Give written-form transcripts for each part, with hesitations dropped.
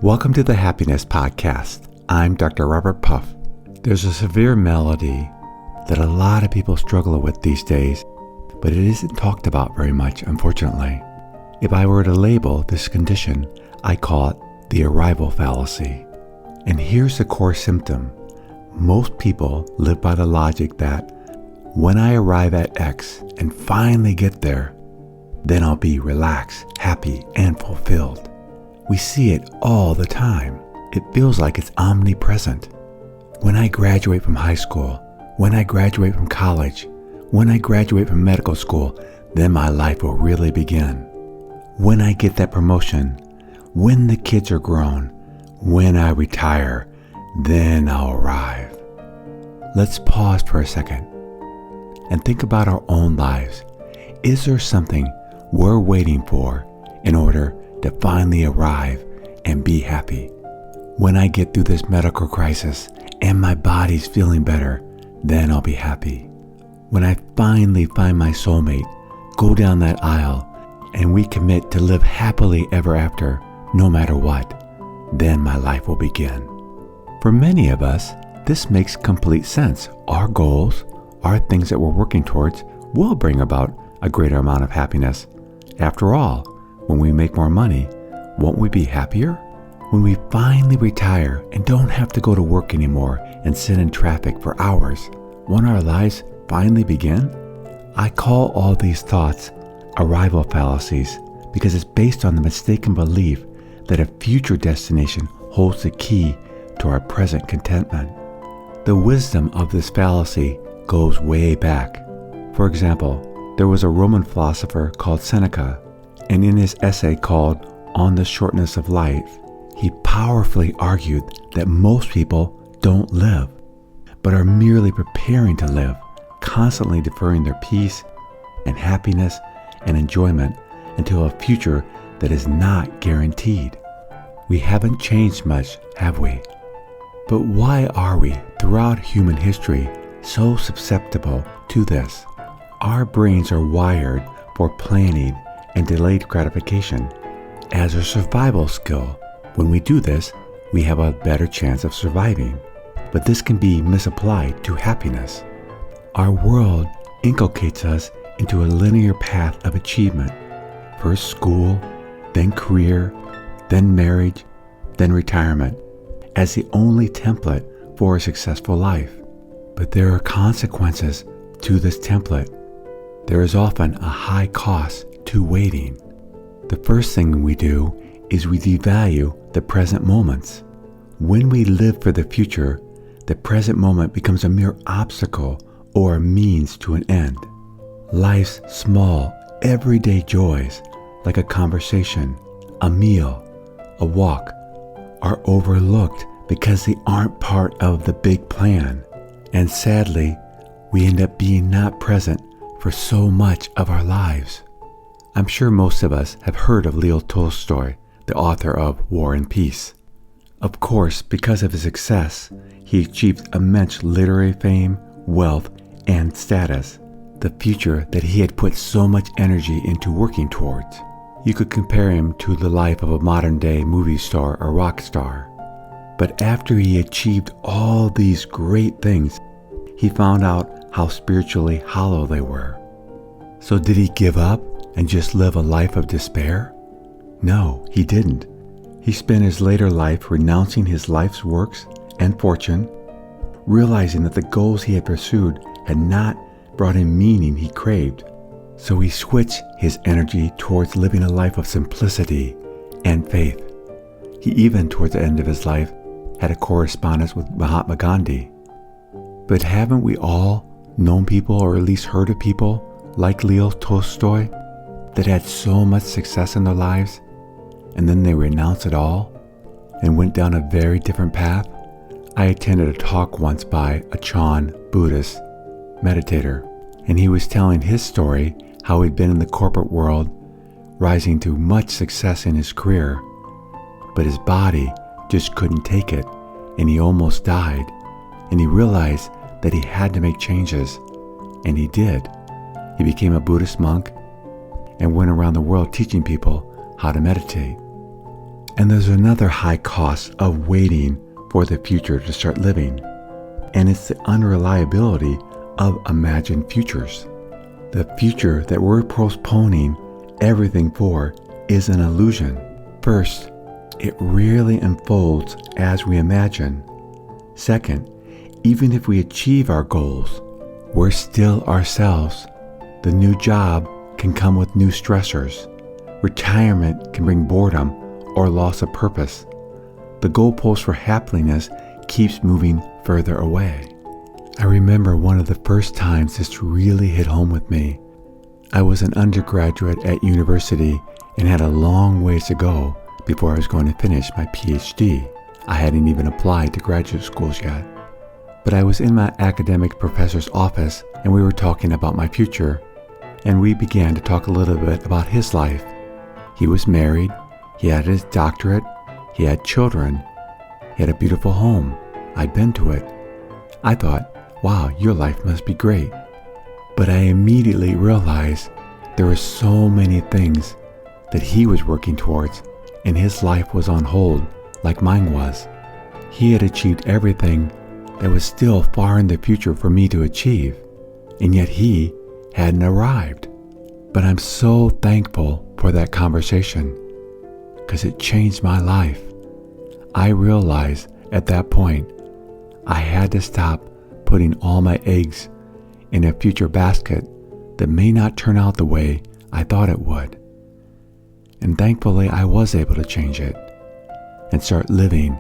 Welcome to the Happiness Podcast. I'm Dr. Robert Puff. There's a severe malady that a lot of people struggle with these days, but it isn't talked about very much, unfortunately. If I were to label this condition, I call it the arrival fallacy. And here's the core symptom. Most people live by the logic that when I arrive at X and finally get there, then I'll be relaxed, happy, and fulfilled. We see it all the time. It feels like it's omnipresent. When I graduate from high school, when I graduate from college, when I graduate from medical school, then my life will really begin. When I get that promotion, when the kids are grown, when I retire, then I'll arrive. Let's pause for a second and think about our own lives. Is there something we're waiting for in order to finally arrive and be happy? When I get through this medical crisis and my body's feeling better, then I'll be happy. When I finally find my soulmate, go down that aisle, and we commit to live happily ever after, no matter what, then my life will begin. For many of us, this makes complete sense. Our goals, our things that we're working towards, will bring about a greater amount of happiness. After all, when we make more money, won't we be happier? When we finally retire and don't have to go to work anymore and sit in traffic for hours, won't our lives finally begin? I call all these thoughts arrival fallacies because it's based on the mistaken belief that a future destination holds the key to our present contentment. The wisdom of this fallacy goes way back. For example, there was a Roman philosopher called Seneca, and in his essay called On the Shortness of Life, he powerfully argued that most people don't live, but are merely preparing to live, constantly deferring their peace and happiness and enjoyment until a future that is not guaranteed. We haven't changed much, have we? But why are we, throughout human history, so susceptible to this? Our brains are wired for planning and delayed gratification as a survival skill. When we do this, we have a better chance of surviving. But this can be misapplied to happiness. Our world inculcates us into a linear path of achievement. First school, then career, then marriage, then retirement, as the only template for a successful life. But there are consequences to this template. There is often a high cost to waiting. The first thing we do is we devalue the present moments. When we live for the future, the present moment becomes a mere obstacle or a means to an end. Life's small, everyday joys, like a conversation, a meal, a walk, are overlooked because they aren't part of the big plan. And sadly, we end up being not present for so much of our lives. I'm sure most of us have heard of Leo Tolstoy, the author of War and Peace. Of course, because of his success, he achieved immense literary fame, wealth, and status, the future that he had put so much energy into working towards. You could compare him to the life of a modern-day movie star or rock star. But after he achieved all these great things, he found out how spiritually hollow they were. So did he give up and just live a life of despair? No, he didn't. He spent his later life renouncing his life's works and fortune, realizing that the goals he had pursued had not brought him meaning he craved. So he switched his energy towards living a life of simplicity and faith. He even, towards the end of his life, had a correspondence with Mahatma Gandhi. But haven't we all known people, or at least heard of people, like Leo Tolstoy, that had so much success in their lives, and then they renounced it all and went down a very different path? I attended a talk once by a 𝐃𝐨 Buddhist meditator, and he was telling his story how he'd been in the corporate world, rising to much success in his career, but his body just couldn't take it, and he almost died, and he realized that he had to make changes, and he did. He became a Buddhist monk and went around the world teaching people how to meditate. And there's another high cost of waiting for the future to start living. And it's the unreliability of imagined futures. The future that we're postponing everything for is an illusion. First, it rarely unfolds as we imagine. Second, even if we achieve our goals, we're still ourselves. The new job can come with new stressors. Retirement can bring boredom or loss of purpose. The goalpost for happiness keeps moving further away. I remember one of the first times this really hit home with me. I was an undergraduate at university and had a long ways to go before I was going to finish my PhD. I hadn't even applied to graduate schools yet. But I was in my academic professor's office and we were talking about my future, and we began to talk a little bit about his life. He was married, he had his doctorate, he had children, he had a beautiful home. I'd been to it. I thought, wow, your life must be great. But I immediately realized there were so many things that he was working towards, and his life was on hold like mine was. He had achieved everything that was still far in the future for me to achieve, and yet he hadn't arrived. But I'm so thankful for that conversation because it changed my life. I realized at that point I had to stop putting all my eggs in a future basket that may not turn out the way I thought it would. And thankfully I was able to change it and start living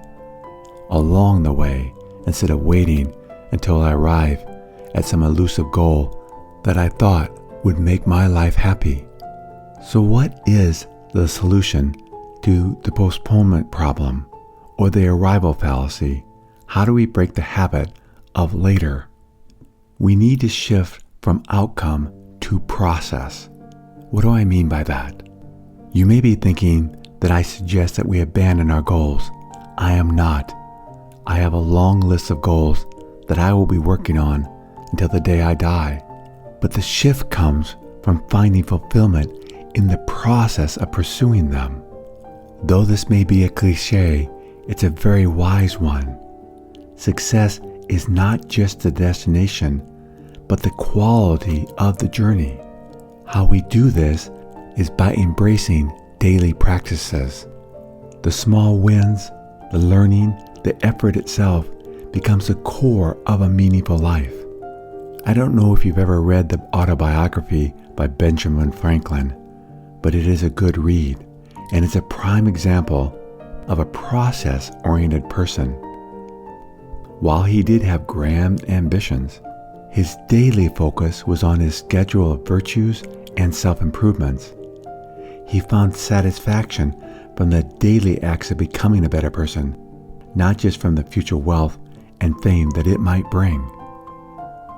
along the way instead of waiting until I arrive at some elusive goal that I thought would make my life happy. So what is the solution to the postponement problem or the arrival fallacy? How do we break the habit of later? We need to shift from outcome to process. What do I mean by that? You may be thinking that I suggest that we abandon our goals. I am not. I have a long list of goals that I will be working on until the day I die. But the shift comes from finding fulfillment in the process of pursuing them. Though this may be a cliche, it's a very wise one. Success is not just the destination, but the quality of the journey. How we do this is by embracing daily practices. The small wins, the learning, the effort itself becomes the core of a meaningful life. I don't know if you've ever read the autobiography by Benjamin Franklin, but it is a good read, and it's a prime example of a process-oriented person. While he did have grand ambitions, his daily focus was on his schedule of virtues and self-improvements. He found satisfaction from the daily acts of becoming a better person, not just from the future wealth and fame that it might bring.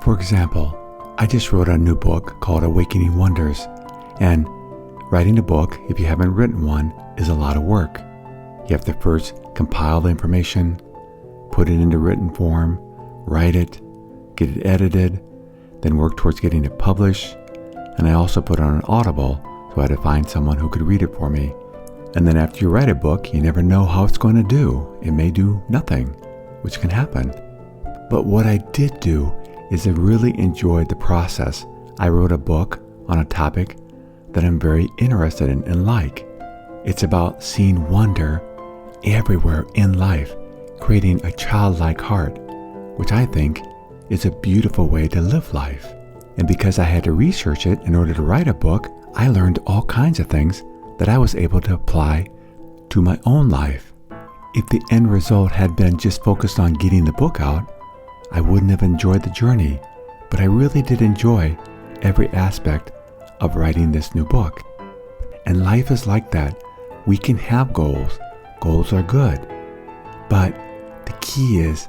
For example, I just wrote a new book called Awakening Wonders, and writing a book, if you haven't written one, is a lot of work. You have to first compile the information, put it into written form, write it, get it edited, then work towards getting it published, and I also put it on Audible, so I had to find someone who could read it for me. And then after you write a book, you never know how it's going to do. It may do nothing, which can happen. But what I did do is I really enjoyed the process. I wrote a book on a topic that I'm very interested in and like. It's about seeing wonder everywhere in life, creating a childlike heart, which I think is a beautiful way to live life. And because I had to research it in order to write a book, I learned all kinds of things that I was able to apply to my own life. If the end result had been just focused on getting the book out, I wouldn't have enjoyed the journey, but I really did enjoy every aspect of writing this new book. And life is like that. We can have goals. Goals are good. But the key is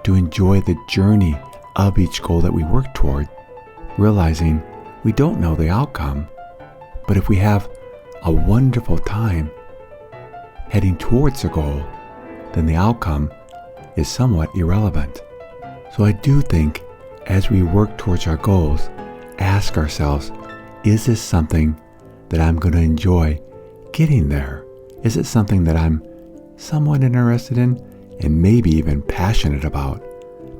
to enjoy the journey of each goal that we work toward, realizing we don't know the outcome. But if we have a wonderful time heading towards the goal, then the outcome is somewhat irrelevant. So I do think as we work towards our goals, ask ourselves, is this something that I'm going to enjoy getting there? Is it something that I'm somewhat interested in and maybe even passionate about?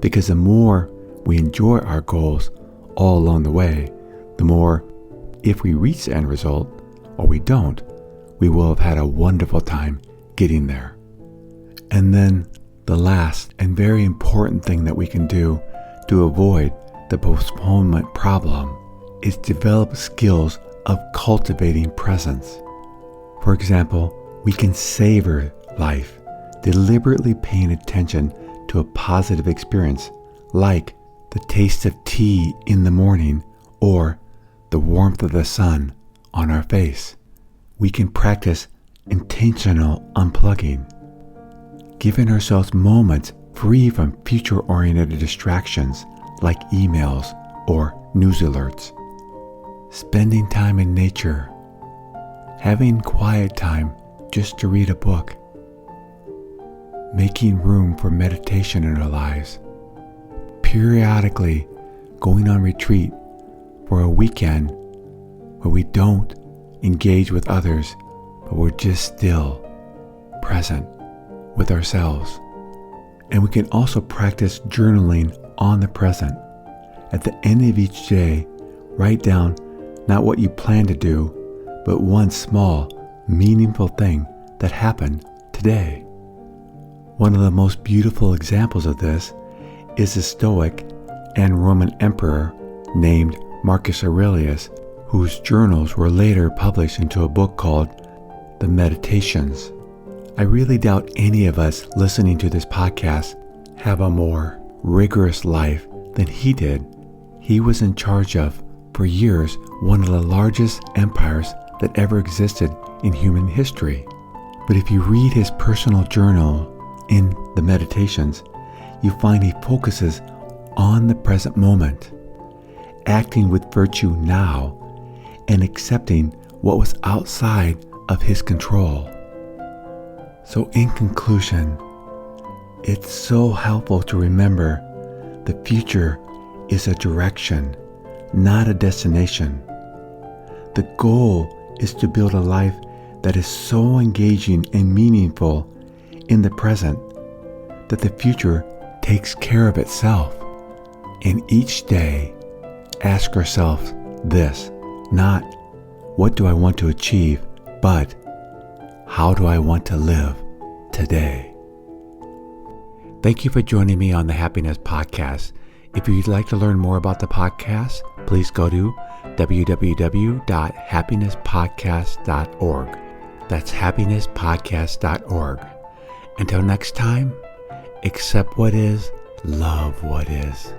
Because the more we enjoy our goals all along the way, the more, if we reach the end result or we don't, we will have had a wonderful time getting there. And then the last and very important thing that we can do to avoid the postponement problem is develop skills of cultivating presence. For example, we can savor life, deliberately paying attention to a positive experience, like the taste of tea in the morning or the warmth of the sun on our face. We can practice intentional unplugging, giving ourselves moments free from future-oriented distractions like emails or news alerts. Spending time in nature, having quiet time just to read a book, making room for meditation in our lives, periodically going on retreat for a weekend where we don't engage with others, but we're just still present with ourselves. And we can also practice journaling on the present. At the end of each day, write down not what you plan to do, but one small, meaningful thing that happened today. One of the most beautiful examples of this is the Stoic and Roman emperor named Marcus Aurelius, whose journals were later published into a book called The Meditations. I really doubt any of us listening to this podcast have a more rigorous life than he did. He was in charge of, for years, one of the largest empires that ever existed in human history. But if you read his personal journal in the Meditations, you find he focuses on the present moment, acting with virtue now, and accepting what was outside of his control. So in conclusion, it's so helpful to remember the future is a direction, not a destination. The goal is to build a life that is so engaging and meaningful in the present that the future takes care of itself. And each day, ask ourselves this, not what do I want to achieve, but how do I want to live today? Thank you for joining me on the Happiness Podcast. If you'd like to learn more about the podcast, please go to www.happinesspodcast.org. That's happinesspodcast.org. Until next time, accept what is, love what is.